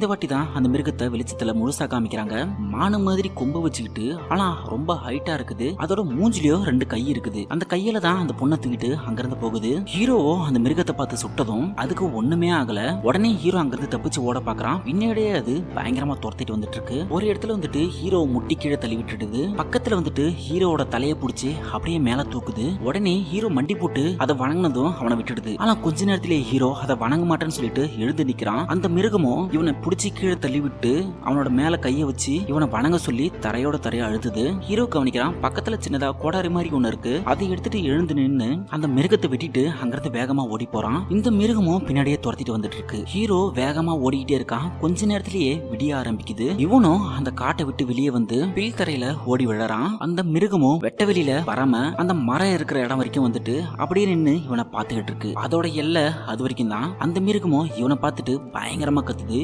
இந்த வாட்டி தான் அந்த மிருகத்தை வெளிச்சத்துல முழுசா காமிக்கிறாங்க. மானம் மாதிரி கொம்பு வச்சுக்கிட்டு, ஆனா ரொம்ப ஹைட்டா இருக்குது. அதோட மூஞ்சிலயோ 2 கை இருக்குது. அந்த கையில தான் அந்த பொண்ணை தூக்கிட்டு அங்கிருந்து போகுது. ஹீரோவோ அந்த மிருகத்தை பார்த்து சுட்டதும் அதுக்கு ஒண்ணுமே ஆகல. உடனே ஹீரோ அங்கிருந்து தப்பிச்சு ஓட பாக்குறான். பின்னாடியே அது பயங்கரமா துரத்திட்டு வந்துட்டு இருக்கு. ஒரு இடத்துல வந்துட்டு ஹீரோ முட்டி கீழே தள்ளி விட்டுடுது. பக்கத்துல வந்துட்டு ஹீரோவோட தலையை பிடிச்சி அப்படியே மேல தூக்குது. உடனே ஹீரோ மண்டி போட்டு அதை வணங்கினதும் அவனை விட்டுடுது. ஆனா கொஞ்ச நேரத்திலேயே ஹீரோ அதை வணங்க மாட்டேன்னு சொல்லிட்டு எழுந்து நிக்கிறான். அந்த மிருகமும் இவனை பிடிச்சி கீழே தள்ளி விட்டு அவனோட மேல கைய வச்சு இவனை வணங்க சொல்லி தரையோட தரையா அழுதுது. ஹீரோ கவனிக்கிறான். பக்கத்துல சின்னதா கோடாரி மாதிரி ஒண்ணு இருக்கு. அதை எடுத்துட்டு எழுந்து நின்னு அந்த மிருகத்தை வெட்டிட்டு அங்கிருந்து வேகமா ஓடி போறான். இந்த மிருகமும் பின்னாடியே துரத்திட்டு வந்துட்டு இருக்கு. ஹீரோ வேகமா ஓடிக்கிட்டே இருக்கான். கொஞ்ச நேரத்திலேயே விடிய ஆரம்பிக்குது. இவனும் அந்த காட்டை விட்டு வெளியே வந்து பில் தரையில ஓடி விழறான். அந்த மிருகமும் வெட்ட வெளியில வராம அந்த மரம் இருக்கிற இடம் வரைக்கும் வந்துட்டு அப்படியே நின்னு இவனை பார்த்துக்கிட்டு இருக்கு. அதோட எல்லை அது வரைக்கும் தான். அந்த மிருகமும் இவனை பார்த்துட்டு பயங்கரமா கத்துது.